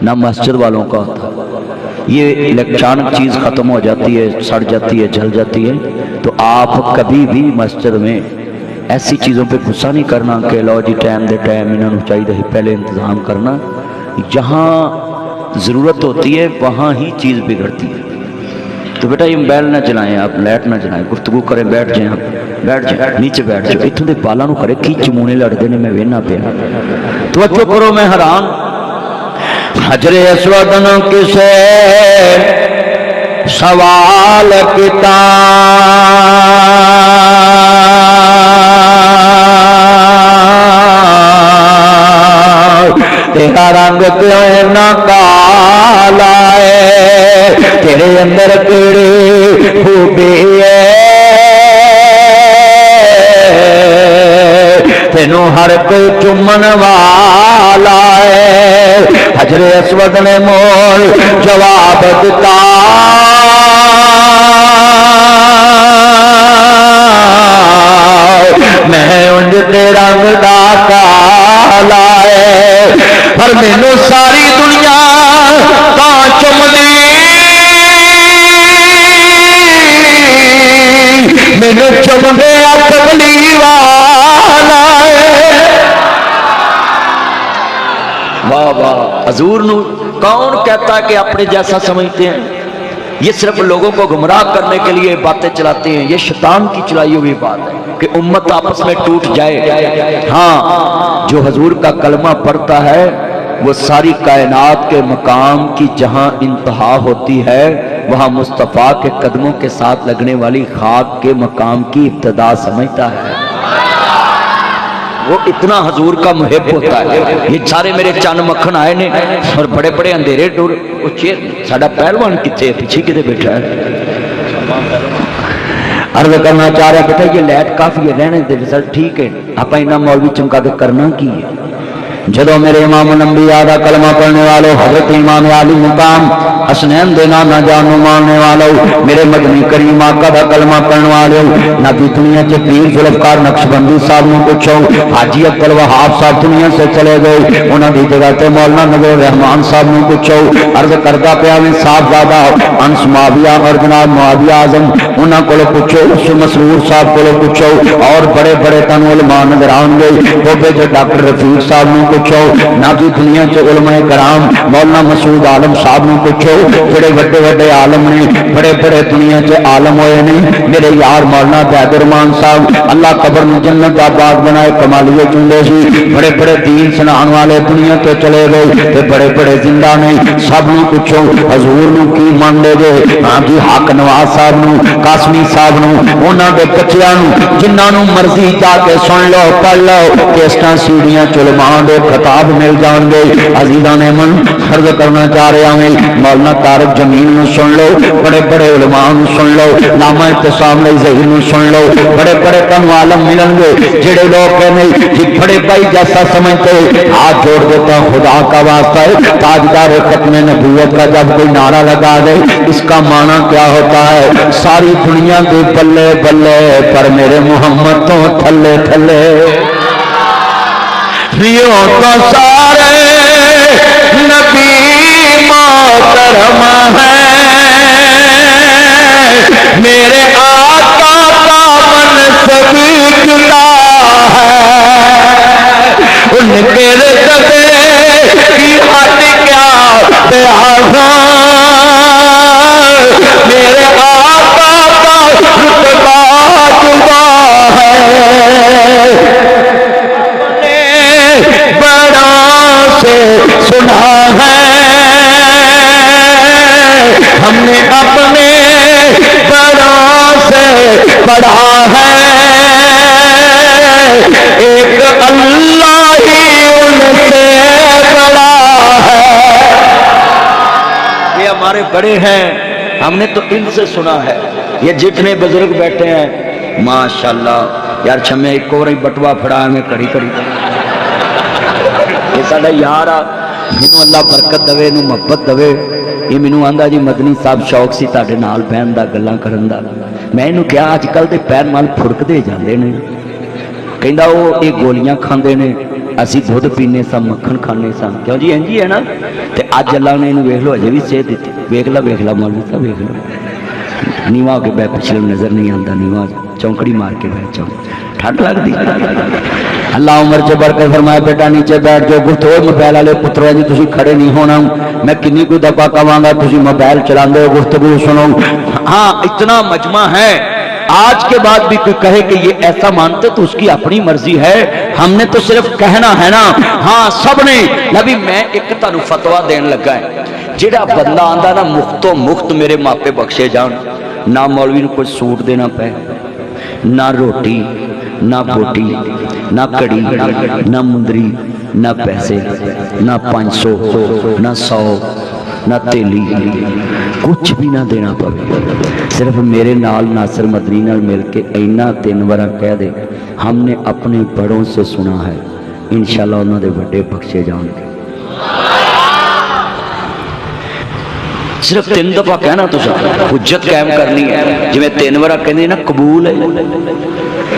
ना मस्जिद वालों का होता। ये अचानक चीज़ ख़त्म हो जाती है, सड़ जाती है, जल जाती है, तो आप कभी भी मस्जिद में ऐसी चीज़ों पे गुस्सा नहीं करना कि लो जी टाइम दे टाइम इन्होंने चाहिए पहले इंतज़ाम करना। जहाँ ज़रूरत होती है वहाँ ही चीज़ बिगड़ती है। तो बेटा ये मोबाइल ना चलाएं, आप लाइट ना चलाएं, गुफ्तगू करें, बैठ जाएं, आप बैठ जाए नीचे बैठ जाओ, इतों के बालों करे की चमूने लड़ते ने, मैं वेहना पिया। तवज्जो करो, मैं हैरान। हजरे अस्वद न किसे सवाल किता, तेरा रंग क्यों इन्ना काला है, तेरे अंदर केड़ी खूबी है, तेनू हर कोई चुमन वाला है। हजरे अस्वद ने मोल जवाब दिता, मैं उंज ते रंग दा काला है, पर मैनू सारी दुनिया ता चुमदी, मैनू चुमदे कमली वाला है। वाह वाह। हजूर नू कौन कहता है कि अपने जैसा समझते हैं? ये सिर्फ लोगों को गुमराह करने के लिए बातें चलाते हैं। ये शैतान की चलाई हुई बात है कि उम्मत आपस में टूट जाए। हाँ, जो हजूर का कलमा पढ़ता है वो सारी कायनात के मकाम की जहां इंतहा होती है वहां मुस्तफ़ा के कदमों के साथ लगने वाली खाक के मकाम की इब्तदा समझता है। वो इतना हजूर का मुहिब होता है। ये सारे मेरे चन मक्खन आए ने और बड़े बड़े अंधेरे टूर, साडा पहलवान कितने पीछे कितने बैठा है। अर्ज करना चाह रहा बेटा ये लाइट काफी है, रहने दे, रिजल्ट ठीक है, आप इन्ना मौलवी चमका के करना की है। जदों मेरे इमाम नंबिया का कलमा पढ़ने वालों, हजरत इमाम आली मुकाम हसनैन दे नाना जानू मानने वालों, मेरे मदनी करीम आका का कलमा पढ़ने वालों, नबी दुनिया के पीर जुल्फकार नक्शबंदी साहब ने पूछो, हाजी अब्दुल वहाब साहब दुनिया से चले गए, उन्होंने जगह ते मौलाना नजर रहमान साहब ने पूछो। अर्ज करता पाया मैं साहबजादा अंस मुआविया और जनाब मुआविया आजम उन्होंने को पूछो, उस मसरूर साहब को पूछो, और बड़े बड़े तन उलमा नजर आएंगे। बोबे जो डॉक्टर रफीक साहब ने पूछो, नाजी दुनिया के उलमाए कराम मौलाना मसूद आलम साहब ने पूछो, बड़े बड़े बड़े आलम ने, बड़े बड़े दुनिया के आलम होए ने। मेरे यार मौलाना बैदुरमान साहब अल्लाह कबर में जन्नत का बाग बनाए, कमालिए चुंदे सी, बड़े बड़े दीन सुनाने वाले दुनिया तो चले गए, ते बड़े बड़े जिंदा ने। सब नूं पूछो हजूर नूं की मनदे जे? हां जी हक नवाज साहब नूं, कासमी साहब नूं, उन्हां दे बच्चिआं नूं, जिन्हां नूं मर्जी जाके सुन लो, पढ़ लो, टेस्टां सीढ़ियां चुलमा दे खिताब मिल जाएंगे। अजीज़ां ने मन अर्ज करना चाह रहा मैं, मौलाना तारिक जमील नूं सुन लो, बड़े बड़े उलमा नूं सुन लो, लामा इत्तिसाम ज़हीर नूं सुन लो, बड़े बड़े तनु आलम मिलेंगे जेड़े लोग कहने कि बड़े भाई जैसा समझते। हाथ जोड़ देता खुदा का वास्ता है, ताजदार खत्म नबूवत का जब कोई नारा लगा दे इसका माना क्या होता है? सारी दुनिया के बल्ले बल्ले पर मेरे मोहम्मद तो थल्ले थल्ले। तो सारे नबी मोहतरम है, मेरे आका का मनसब जुदा है, उनके रज़्क़े की हद क्या बयान, मेरे आका का रुतबा जुदा है। सुना है हमने अपने बड़ों से पढ़ा है, एक अल्लाह ही उनसे बड़ा है। ये हमारे बड़े हैं, हमने तो इनसे सुना है। ये जितने बुजुर्ग बैठे हैं माशाल्लाह यार, छमे एक और ही बटवा फड़ा हमें कड़ी कड़ी। ये साडा यार आ, मैनू अल्लाह बरकत दवे, नू मुहब्बत दवे। ये मैनू आंदा जी मदनी साहब शौक सी तुहाडे नाल बहन दा, गल्लां करन दा। मैं इनू कहा अजकल दे पैर नाल फुरकदे जांदे ने, कहंदा वो ये गोलियां खांदे ने, असी दुध पीने सा मक्खन खाने सा, क्यों जी इंज ही है ना। तो अज अल्लाह ने इन्हूं वेख लो अजे भी सेहत दी, वेख ला मौलवी साहब वेख लो, नीवा हो के बै पिछले नज़र नहीं आता, नीवा चौंकड़ी मार के बै चौं ठंड लगती। अल्लाह उम्र च बरकत फरमाए, बेटा नीचे बैठ जाओ। गुफ्तगू मोबाइल वाले पुत्रों जी तुसीं खड़े नहीं होना, मैं किन्नी कोई दफा कहांगा तुसीं मोबाइल चलाते हो, गुफ्तगू सुनो। हाँ इतना मजमा है, आज के बाद भी कोई कहे कि ये ऐसा मानते तो उसकी अपनी मर्जी है, हमने तो सिर्फ कहना है ना। हाँ सब ने नबी मैं एक तुहानू फतवा देन लगा है, जिहड़ा बंदा आंदा ना मुफ्तो मुफ्त मेरे मापे बख्शे जान, ना मौलवी नूं कोई सूट देना पे, ना रोटी ना बोटी ना कड़ी ना मुंदरी ना पैसे ना 500 ना 100 ना तेली, कुछ भी ना देना पवे, सिर्फ मेरे नाल नासिर मदनी नाल मिल के इन्ना 3 बार कह दे हमने अपने बड़ों से सुना है, इंशाअल्लाह उन्हां दे वड्डे बख्शे जाणगे। सिर्फ 3 दफा कहना, तुसां हुज्जत कायम करनी है, जिवें 3 बार कहंदे ना कबूल है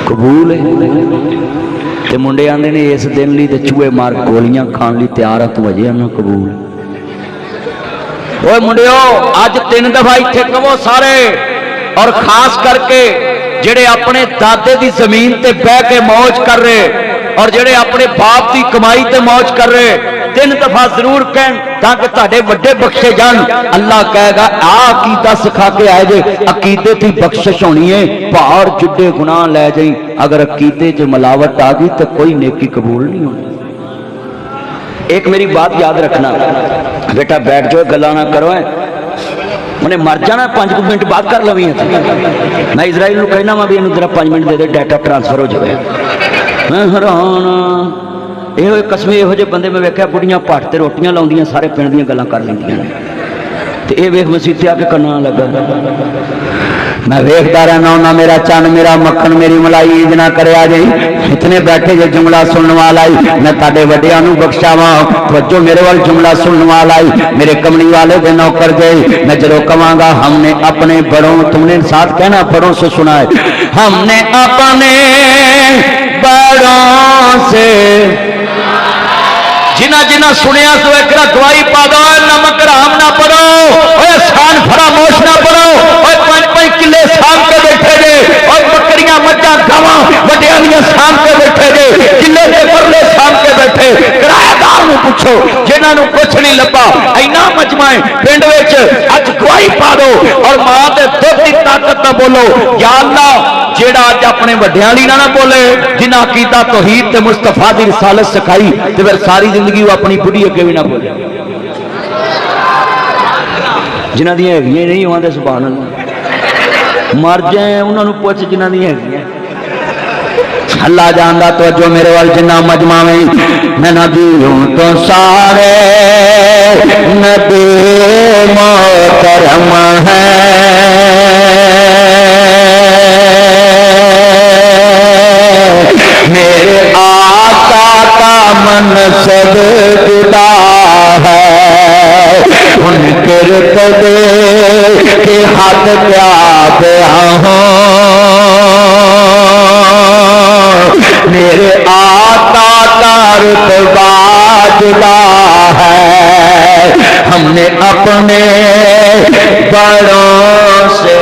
कबूल है। ते मुंडे आंदे ने इस दिन लई ते चूहे मार गोलियां खाण लई तैयार आ, तू अजे आना कबूल। ओए मुंडियो अज 3 दफा इत्थे कहो सारे, और खास करके जेड़े अपने दादे दी जमीन ते बह के मौज कर रहे और जेड़े अपने बाप की कमाई ते मौज कर रहे, 3 दफा जरूर कहन ताकि तुहाडे वड्डे बख्शे जान। अल्लाह कहेगा आ अकीदा सिखा के आए जे, अकीदे की बख्शिश होनी है, भार जुड्डे गुनाह लै जाई, अगर अकीदे च मिलावट आ गई तो कोई नेकी कबूल नहीं होनी। एक मेरी बात याद रखना बेटा, बैठ जाओ गल्लां ना करो, उन्हें मर जाना 5 मिनट बाद कर लवी। मैं इजराइल कहना वा भी इन्हूं जरा 5 मिनट दे दे, डाटा ट्रांसफर हो जाए। मैं हैरान ये कस्मे यहो जे बंदे मैं वेख्या बुढ़ियां भट्ट ते रोटियां लाउंदियां, सारे पिंड दीयां गल्लां कर लैंदियां ने, ते ये वेख मसीते आके करना लगा। मैं वेखदा रहना होना, मेरा चन मेरा मक्खन मेरी मलाई ईद ना करया जी। इतने बैठे जो जुमला सुनने वाला आई, मैं ताडे वड्डियां नूं बख्शावां, तवज्जो मेरे वाल जुमला सुनने वाला आई, मेरे कमली वाले दे नौकर जे। मैं जरूर कहांगा हमने अपने बड़ों, तुमने साथ कहना बड़ों से सुना है, हमने अपने बड़ों से जिन्ना जिन्ना सुनिया तो एक दवाई पा दो, नमक राम ना पड़ो, शान फरामोश ना पड़ो, 5-5 किले साम के बैठे जे, और बकरियां मज्जा गावां वड्डियां साम के बैठे जे, किले के परले साम के बैठे। किराएदार नूं पुछो जिन्हां नूं कुछ नहीं लभा, इन्ना मजमा है पिंड विच, अज गवाही पा दो और मां दे दुध दी ताकत ना बोलो, या अल्लाह जेड़ा अज अपने वड्डियां लई ना बोले, जिन्हां कीता तौहीद ते मुस्तफा दी रिसालत सिखाई, ते फिर सारी जिंदगी वो अपनी बुढ़ी अगे भी ना बोले। जिन्हां दी हैगियां नहीं आंदे सुभान अल्लाह, मर जाए उन्होंने पुछ जिन्हां दी हैगियां। अल्लाह जानदा तो जो मेरे वाल जिन्ना मजमा में मैं नबियों तो सारे नबी मोहतरम है, मेरे आका का मनसब जुदा है, उनके रुतबे के हद क्या बयां हो, मेरे आका का रुतबा जुदा है, हमने अपने बड़ों से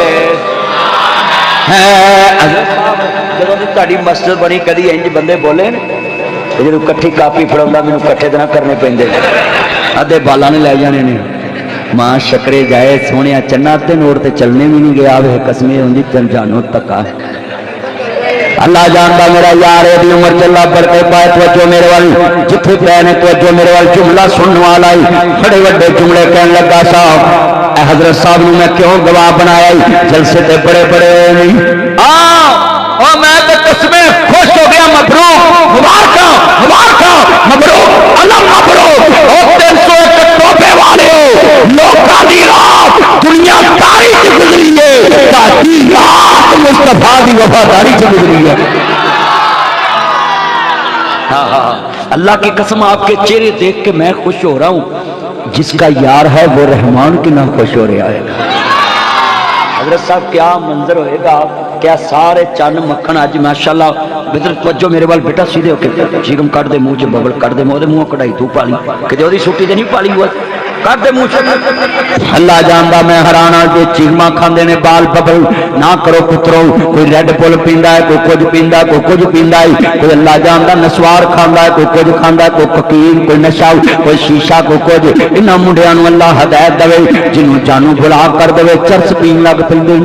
जब मस्जिद बनी कभी इंज बंदे बोले जो कट्ठी कापी फड़ा मैनू कट्ठे तो ना करने पेंदे, अद्धे बाला ने लै जाने ने, मां शकरे जाए सोने चन्ना अद्धे नोट ते चलने भी नहीं गया, वे कसमे होंगी चल जानो तका। अल्लाह जानता मेरा यार यदि उम्र चला बढ़ते पाए, तवज्जो मेरे वाल जिथे पे ने तवज्जो मेरे वाल जुमला सुनने वाला ही बड़े बड़े जुमले कहने लगा साहब, हजरत साहब ने मैं क्यों गवाह बनाया, जलसे ते बड़े बड़े नहीं और मैं तो कसमे खुश हो गया, मबरूक मुबारक मुबारक मबरूक अल्लाह मबरूक, और 301 तोहफे वाले लोकां दी रात दुनियादारी च गुजरी है, ताकि रात मुस्तफा दी वफादारी च गुजरी है। हाँ, अल्लाह की कसम आपके चेहरे देख के मैं खुश हो रहा हूँ, जिसका यार है वो रहमान की ना खुश हो रहा है। हजरत साहब क्या मंजर होएगा आप क्या सारे चन मक्खन अज माशाअल्लाह बिदर तवज्जो मेरे वाल बेटा सीधे होके चीगम कट दे मुंह च बबल कट दे मोदे मुंह कढ़ाई तू पाली कि ओदी छुट्टी ते नहीं पाली हुआ कट दे मुंह च अल्लाह जानदा मैं हराना जो चीगमा खांदे ने बाल बबल ना करो पुत्रो कोई रेड बुल पींदा है कोई कुछ पींदा कोई कुछ पींदा है कोई अल्लाह जानदा नसवार खांदा है कोई कुछ खांदा कोई कोकीन कोई नशा कोई शीशा कोई कुछ इन्हां मुंडियां नूं अल्लाह हदायत देवे जिन्हों जानू बुला कर देवे चरस पीन लग पैंदे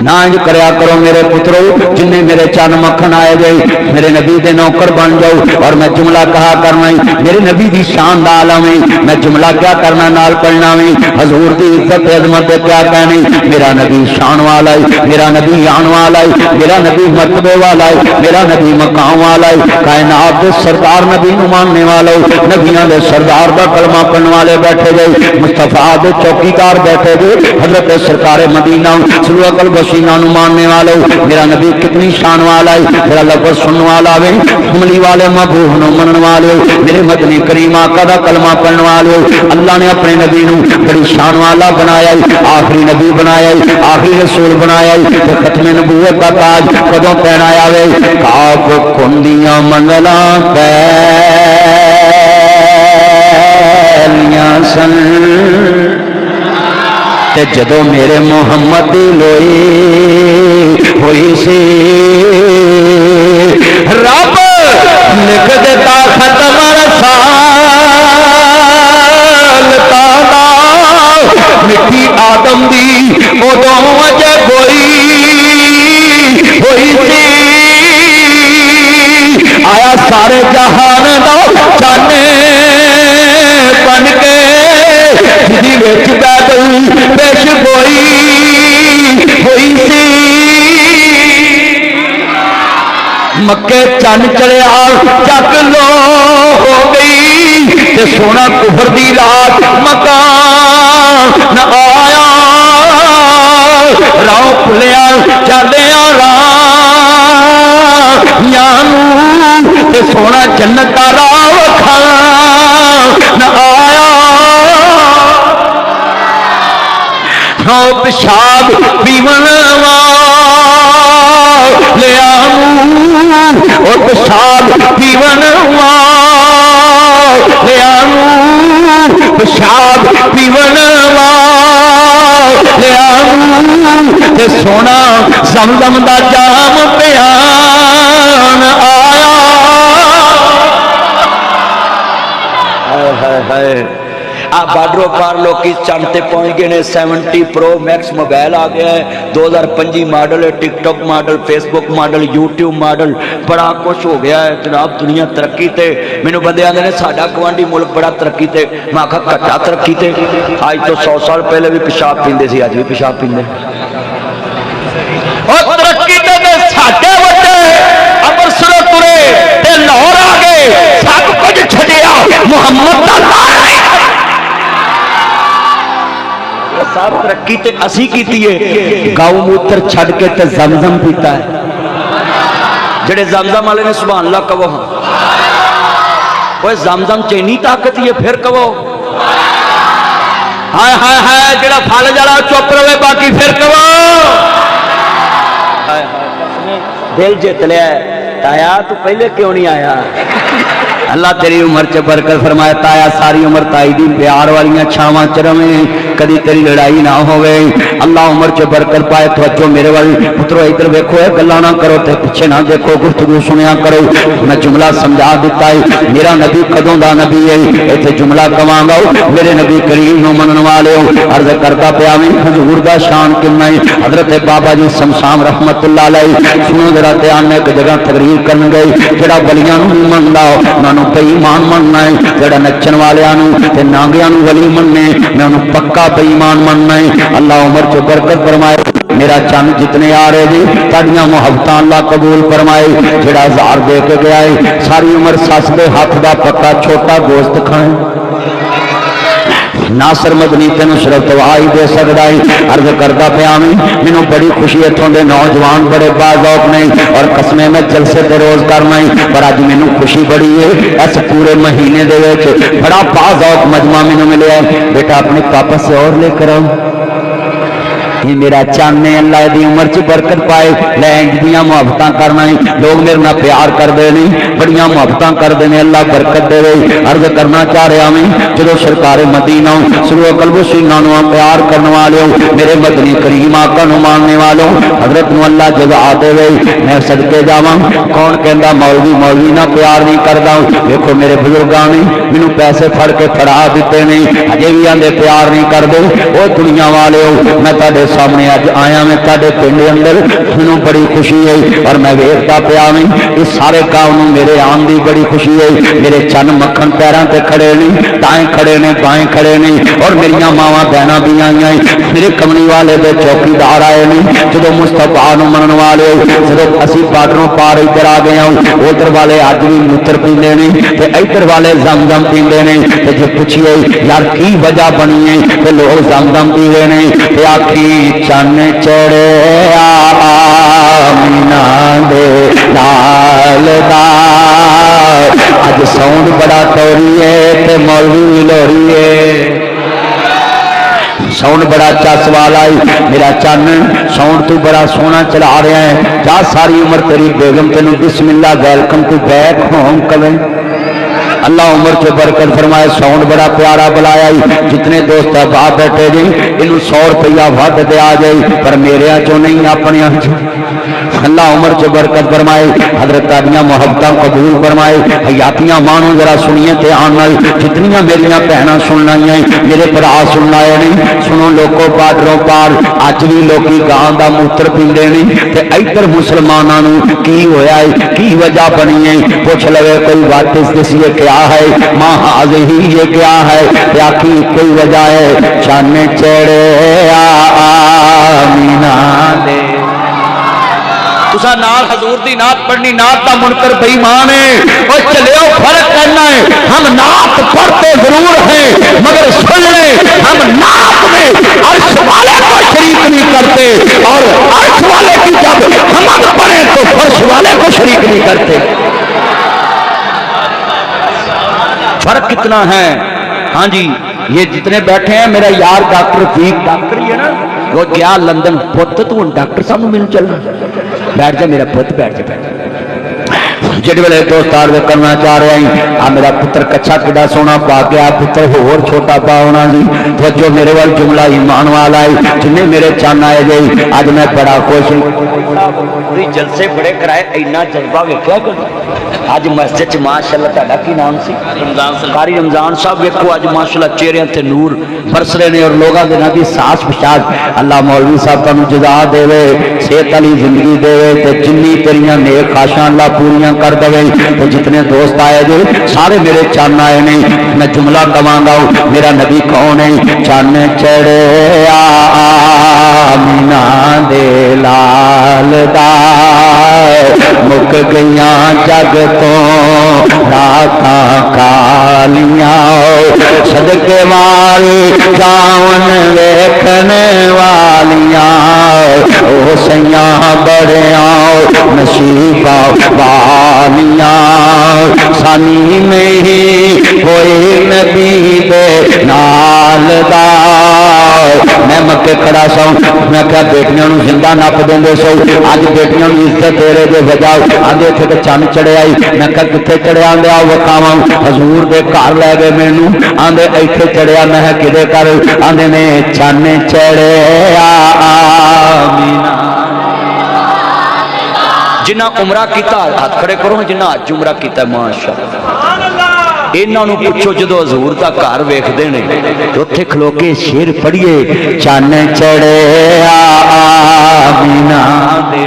ना इंज करया करो मेरे पुत्रो जिन्हें मेरे चन मक्खन आए गए मेरे नबी दे नौकर बन जाओ और मैं जुमला कहा करना मेरे नबी की शान दा आलम है मैं जुमला क्या करना नाल पढ़ना भी हजूर की इज्जत अजमत क्या कहनी मेरा नबी शान वाला है मेरा नबी आन वाला है मेरा नबी मर्तबे वाला है मेरा नबी मकाम वाला है कायनात के सरदार नबी नूं मानने वाले नबियां दे सरदार दा कलमा पढ़ने वाले बैठे गए मुस्तफा दे चौकीदार बैठे गए हजरत सरकार मदीना सुलूकल सीना मानने वाले मेरा नबी कितनी शान वाला है मेरा लफ्ज़ सुनने वाला है हमली वाले महबूब नु मनन वाले मेरे मदनी करीम आका दा कलमा पढ़ने वाले अल्लाह ने अपने नबी नु बड़ी शान वाला बनाया आखिरी नबी बनाया आखिरी रसूल बनाया तो खत्मे नबूवत का ताज कदों पहनाया वे काब कुंदियां मंगला पैलियां सन ते जदों मेरे मुहम्मद दी लोई होई सी रब लिख देता खत्म रसालता दा मिट्टी आदम दी उदों अजे कोई होई सी आया सारे जहान दा चाने बन के जिदी विच बैदल पेश गोई होई सी मक्के चन चढ़िया जग लो हो गई ते सोना कुफर दी रात मकान आया राह खुलिया चलिया रानू ते सोना जन्नत का राह वखा आया पेशाब पीवन लिया और पेशाब पीवन लिया पेशाब पीवन लिया सोना समदम दा जाम पियान आया हाय बार्डरों पार लोग चंद ते पहुंच गए ने 70 प्रो मैक्स मोबाइल आ गया है 2025 मॉडल है TikTok model Facebook model YouTube model बड़ा कुछ हो गया है जनाब दुनिया तरक्की ते मैनू बंदे आंदे ने साडा गवांढी मुल्क बड़ा तरक्की ते मैं आखा घटा तरक्की ते आज तो 100 साल पहले भी पेशाब पींदे सी अज भी पेशाब पींदे और तरक्की ते साडे वड्डे अमृतसरों तुरे ते लाहौर आ गए सब कुछ छड्डिया मुहम्मद दा नारा साहब तरक्की ते असी कीती है गौ मूत्र छड़ के ते जमजम पीता है जेड़े जमजम वाले ने सुभान अल्लाह कहो ओए जमजम च इन्नी ताकत है फिर कहो हाय हाय हाय जेड़ा फल जाला चुप रहे बाकी फिर कहो हाय हाय दिल जित लिया ताया तू पहले क्यों नहीं आया अल्लाह तेरी उम्र च बरकत फरमाए ताया सारी उम्र ताई दी प्यार वालियां छावां च रवे कदी तेरी लड़ाई ना होवे अल्लाह उम्र च बरकत पाए तवज्जो मेरे वाली पुत्रो इधर देखो ये गल्लां ना करो ते पीछे ना देखो गुफ्तगू सुनिया करो मैं जुमला समझा दिता है मेरा नबी कदों दा नबी है इत्थे जुमला कवांगा मेरे नबी करीम नूं मनन वाले हो अर्ज करदा पिया मैं हजूर दा शान किन्ना है हजरत बाबा जी शमशाम रहमतुल्लाह अलैहि सुनो जरा ध्यान ने एक जगह तकरीर करन गए जेड़ा वलियां नूं नहीं मनदा उन्हां नूं बेईमान मनना है जेड़ा नचन वालियां नूं ते नांगियां नूं वली मनने मैं उन्होंने पक्का बेईमान मनना है अल्लाह उम्र च बरकत फरमाए मेरा चंद जितने आ रहे जी ताड़ियां मुहब्बतां अल्लाह कबूल फरमाए जेड़ा 1000 दे के गया है सारी उम्र सस दे हाथ दा पक्का छोटा गोश्त खाए नासर मदनी तेन सिर्फ तवाही दे सकता है अर्ज करता पाया मैनू बड़ी खुशी इतों के नौजवान बड़े बाज़ौक ने और कसमें मैं जलसे ते रोज करना है पर अज मैनू खुशी बड़ी है इस पूरे महीने दे विच बड़ा बाज़ौक मजमा मैनू मिले बेटा अपने पापा से और लेकर आओ ये मेरा चन्न है, अल्लाह दी उम्र च बरकत पाए। लै इंज दियां मुहब्बतां करना है, लोग मेरे नाल प्यार करते हैं, बड़ियां मुहब्बतां करते हैं, अल्लाह बरकत देवे। अर्ज करना चाह रहा मैं, जो सरकार मदीना शुरू कल्बो सीना प्यार करने वाले मेरे मदनी करीम आका नूं मानने वालों हजरत नूं अल्लाह जगा देवे। मैं सदके जावां, कौन कहता मौलवी मौलवी ना प्यार नहीं करता। देखो मेरे बुजुर्गों ने मैनू पैसे फड़ के फड़ा दिते नहीं, अजे भी आंदे प्यार नहीं करते। वो दुनिया वाले हो, मैं तुहाडे सामने अज आया, मैं तुहाडे पिंड अंदर मैनू बड़ी खुशी है और मैं वेखता पिया नहीं इस सारे गाँव नूं मेरे आन की बड़ी खुशी है। मेरे चन मक्खन पैरों ते खड़े नहीं, दाएं खड़े ने बाएं खड़े नहीं, और मेरिया मावां बहना भी आई, मेरे कमली वाले दे चौकीदार आए नहीं। जो मुस्तफा नूं मनण वाले जो असीं बार्डरों पार इधर आ गए हैं, उधर वाले अज भी मूत्र पींदे ने ते इधर वाले जमजम पींदे ने। ते जे पुछिए यार की वजह बनी है ते लोग जमजम पीवे ने ते आखी चन्न चढ़िया आमीना दे लाल दा। अज साउंड बड़ा तोरी है ते मौलवी भी लोरी है, साउंड बड़ा चस वाला है। मेरा चन्न साउंड तू बड़ा सोहना चला रहा है, जा सारी उम्र तेरी बेगम तेनू बिस्मिल्लाह वेलकम टू बैक होम कवे। अल्लाह उम्र से बरकत फरमाए। साउंड बड़ा प्यारा बुलाया, जितने दोस्त बाहर बैठे जी इनू 100 रुपया वध दे आ जाए, पर मेरे चो नहीं अपने चो। अल्लाह उम्र से बरकत फरमाए, हजरत दियां मुहब्बतां कबूल फरमाए। हयातियां मानो जरा सुनिए ध्यान नाल, जितनियां मेरियां भैणां सुनना मेरे भरा सुनना आए नहीं, सुनो लोगों बार्डरों पार अज भी लोग गां का मूत्र पींदे नहीं ते इधर मुसलमानों नूं की होया है, की वजह बनी है। पुछ लवे कोई वाटिस दिस ये क्या है, मां हाज ही ये क्या है, आखी कोई वजह है चन्न चढ़े आमीना दे। तुसा नाल हजूर दी नात पढ़नी, नात का मुनकर बेईमान है और चलियो फर्क करना है। हम नात पढ़ते जरूर हैं मगर सुन ले हम नात में अर्श वाले को शरीक नहीं करते, और अर्श वाले की जब हम पढ़े तो फर्श वाले को शरीक नहीं करते। फर्क कितना है। हाँ जी, ये जितने बैठे हैं मेरा यार डॉक्टर फीक डॉक्टर ही है ना, वो गया लंदन। पुत तू डॉक्टर साहब मिल चलना, बैठ जा मेरा पुत, बैठ जा बैठ जा। जिहड़े वेले दोस्त आर करना चाह रहा है, आ मेरा पुत्र कच्छा किड़ा सोहना पा गया, पुत्र होर छोटा पा होना जी। तो जो मेरे वाल जुमला ईमान वाला है, जिन्हें मेरे चन्न आए गए अज मैं बड़ा खुश हूँ। जलसे बड़े कराए, इन्ना जज्बा वेख्या अज मस्जिद च माशाअल्लाह। तुहाडा की नाम सी? कारी रमजान साहब। वेखो अज माशाअल्लाह चेहरे ते नूर बरस रहे हैं और लोगों के नाम की सास पछाड़। अल्लाह मौलवी साहब तुहानू जज़ा देवे, सेहत वाली जिंदगी देवे ते जिन्नी तेरियां नेक ख्वाहिशां अल्लाह पूरियां कर देवे। तो जितने दोस्त आए जो सारे मेरे चन्न आए ने, मैं जुमला कवांगा मेरा नबी कौन है। चन्न चढ़े आमीना दे लाल दा, मुक गईयां जग तो रातां कालियां, सदके वाली जावन वेखने वालियां, ओ सैयां बड़ियां नसीबा वालियां, सानी में ही कोई नबी दे नाल दा। मैं मक्के खड़ा सौ, मैं क्या बेटियों जिंदा नप देंगे सो, अज बेटियों की इज्जत तेरे दे वजह आंदे थे तो चन्न चढ़िया। मैं क्या कितने चढ़िया, आंदे आओ वखावा हजूर दे घर लै गए मैनू, आंदे इत्थे चढ़िया। मैं किदे घर, आंदे ने चन्न चढ़िया आमीना। जिन्ना उमरा किया हाथ खड़े करो, जिन्ना अज उमरा किया माशाअल्लाह। इन्हों पुछो जो हजूर का घर वेखते हैं तो उत्थे खलो के शेर पढ़िए, चन्न चढ़े आमीना दे।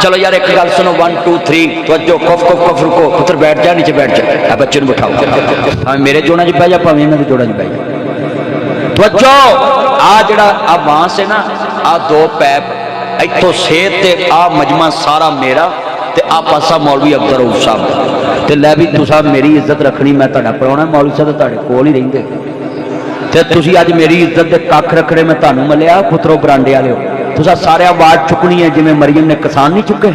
चलो यार एक गल सुनो, 1 2 3 तवज्जो, कफ कफ कफ रुको, पुत्र बैठ जा, नीचे बैठ जा, बच्चे को बिठाओ, भावें मेरे जोड़ा च बह जा, भावें इन्होंने जोड़ा च बह जा। तवज्जो, आ जड़ा आ बांस है ना, आ 2 पैप इतों सेहत ते आ मजमा सारा मेरा ते आ पासा मौलवी अख्तर रऊफ साहब ते लै भी तुसा मेरी इज्जत रखनी, मैं तुहाडा पराउणा मौलवी साहब तुहाडे कोल ही रहिंदे ते तुसी अज मेरी इज्जत दे कख रखने, मैं तुहानू मलिया पुत्रो बरांडे वाले हो। तुसा सारे आवाज चुकनी है जिवें मरियम ने किसान नहीं चुके।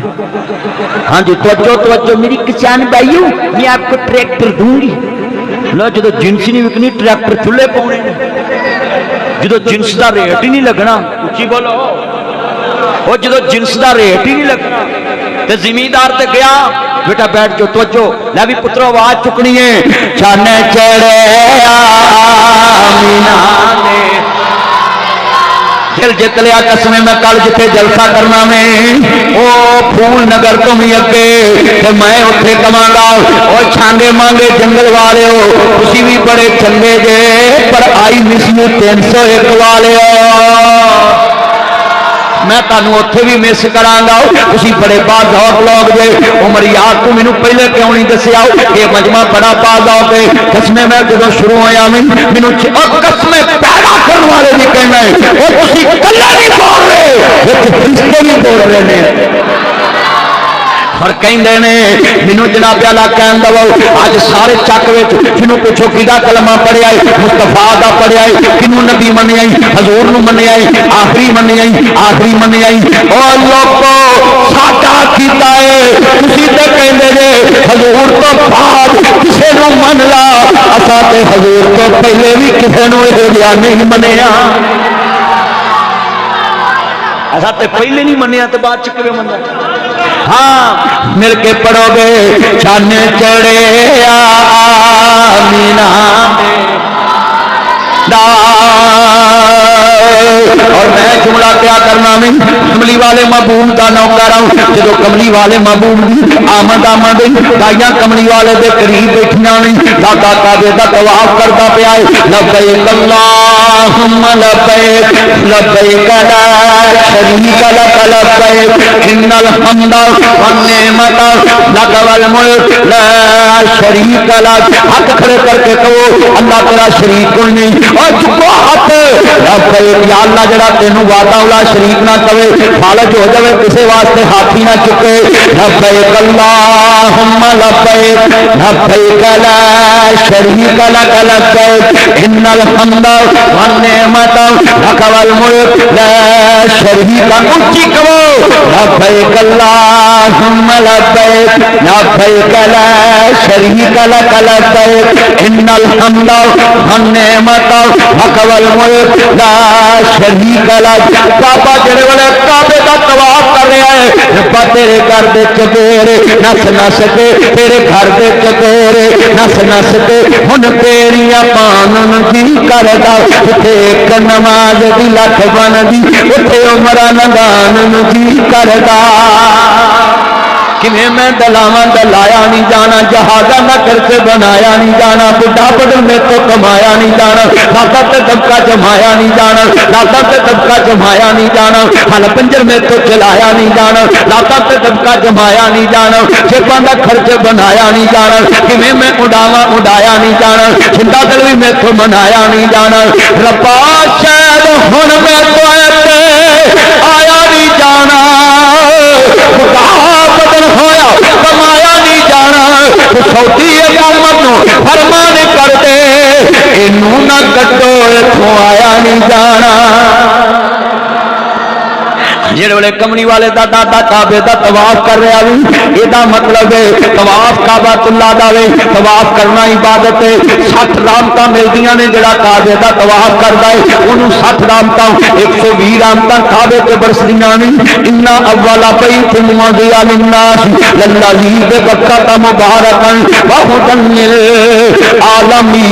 हाँ जी, तवज्जो तवज्जो मेरी किसान भाइयों, मैं आपको ट्रैक्टर दूंगी। लो जो जिनसी नहीं विकनी, ट्रैक्टर चुल्हे पाने جدو جنس دا ریٹ ہی نہیں لگنا، اچھی بولو، وہ جدو جنس دا ریٹ ہی نہیں لگنا تے زمیندار تے گیا، بیٹا بیٹھ جو توجہ، لے بھی پترو آواز چکنی ہے، چن چڑھے آمینہ نے دل جت لیا، قسمیں میں کل جتے جلسہ کرنا میں او پھول نگر تو بھی اگے تے میں اتنے کماں گا، اور چھانگے مانگے جنگل والے ہو تسی بھی بڑے چنگے جے، پر آئی مسیو 301 والے ہو، میں تانوں اتنے بھی مس کراں گا، تسی بڑے باذوق لوگ جے، عمر یار تو مینوں پہلے کیوں نہیں دسیا، یہ مجمع بڑا باذوق ہے، قسمیں میں جدوں شروع ہویا مینوں اور قسمیں پیدا کرنے والے بھی کہنا ہے، اور تسی کلا نہیں بول رہے، وچ فرشتے بھی بول رہے ہیں، اور کہندے نے مینوں جناب اعلی کہن دو، اج سارے چک وچ جنوں پوچھو کیدا کلمہ پڑھیا ہے، مصطفیٰ دا پڑھیا ہے، کنوں نبی منیا ہے، حضور نوں منیا ہے، آخری منیا ہے، آخری منیا ہے، او لوکو ساڈا کیتا ہے، تسی تے کہندے جے حضور تو بعد کسے نوں من لا، اساں تے حضور تو پہلے بھی کسے نوں اے جا نہیں منیا، اساں تے پہلے نہیں منیا تے بعد چ کیویں مننا، ہاں مل کے پڑھو گے، چن چڑھے آمینہ اور میں جملہ کیا کرنا میں کملی والے محبوب کا نوکر ہوں، جب کملی والے محبوب آمد دائیاں کملی والے دے قریب بیٹھیاں نہیں، دادا کعبے دا طواف کرتا پیا ہے، لبیک اللہم لبیک لبیک لا شریک لک لبیک ان الحمد والنعمت لک والملک لا شریک لک، ہاتھ کھڑے کر کے کہو اللہ تیرا شریک کوئی نہیں، اور چکو ہاتھ لبیک یا اللہ جڑا تینوں وعدہ والا شریک نہ کرے، فالج ہو جائے کسی واسطے ہاتھی نہ چکے، لبیک اللہم لبیک لبیک لا شریک لک لبیک ان الحمد والنعمت لک والملک لا شریک لک، اونچی کہو لبیک اللہم لبیک لبیک لا شریک لک لبیک ان الحمد والنعمت لک والملک لا شریک لک، بابا جڑے والے کعبے دا طواف کر رہا ہے، ربا تیرے گھر دے چکیرے نس نس کے، تیرے گھر دے چکیرے نس نس کے، ہن تیریاں پانن جی کردا، اتھے ایک نماز دی لکھ بن دی، اتھے عمرہ لنگان جی کردا، کمیں میں دلاواں دلایا نہیں جانا، جہازہ نہ کر کے بنایا نہیں جانا، بڑھا بدل میں تو کمایا نہیں جانا، لاتا تے دبکا جمایا نہیں جانا، لاتا تے دبکا جمایا نہیں جانا، ہل پنجر میں تو چلایا نہیں جانا، لاتا تے دبکا جمایا نہیں جانا، جیباں دا خرچ بنایا نہیں جانا، کمیں میں اڑاواں اڑایا نہیں جانا، زندہ دل بھی میں تو منایا نہیں جانا، ربا شاید ہن میں تو آیا نہیں جانا، خدا بدل ہویا کمایا نہیں جانا، سعودی حکومت نو فرمان کر دے اینوں نہ کٹو اتھوں آیا نہیں جانا، جڑے والے کملی والے دا دادا کعبے دا طواف کر رہا ہے، یہ مطلب ہے طواف کعبہ اللہ دا وے، طواف کرنا عبادت ہے، 60 رحمتاں ملدیاں نے، جڑا کعبے دا طواف کردا ہے اونوں 60 رحمتاں 120 رحمتاں کعبے تے برسدیاں نے، ان اول بیت وضع للناس للذی ببکۃ مبارکا وہدی للعالمین،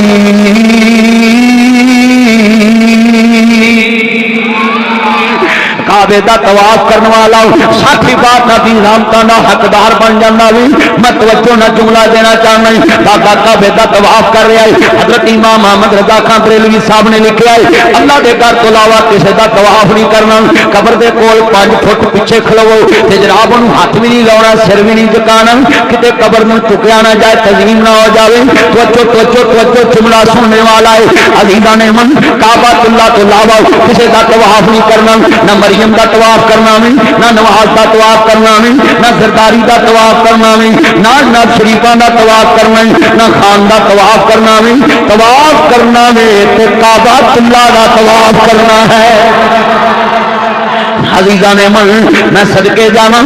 کعبے دا طواف کرنے والا ساتھی بات نبی رحمتاں دا حقدار بن جانا بھی، میں توجہ نہ جملہ دینا چاہنا ہے، دادا کعبے دا طواف کر رہا ہے، حضرت امام احمد رضا خان بریلوی صاحب نے لکھا ہے اللہ دے گھر تو علاوہ کسی دا طواف نہیں کرنا، قبر دے کول 5 فٹ پیچھے کھلو تے جناب نوں ہاتھ بھی نہیں لاؤنا، سر بھی نہیں جھکانا، کتے قبر نوں چکیا نہ جائے، تظلیم نہ ہو جاوے، توجہ جملہ سننے والا ہے، عزیزان من کعبہ اللہ تو علاوہ کسی دا طواف نہیں کرنا، نہ مریم دا طواف کرنا میں، نہ نواز دا طواف کرنا میں، نہ زرداری دا طواف کرنا میں، نہ شریفہ دا طواف کرنا میں، نہ خان دا طواف کرنا میں، طواف کرنا میں تے کعبہ اللہ دا طواف کرنا ہے، عزیزان من میں صدقے جاواں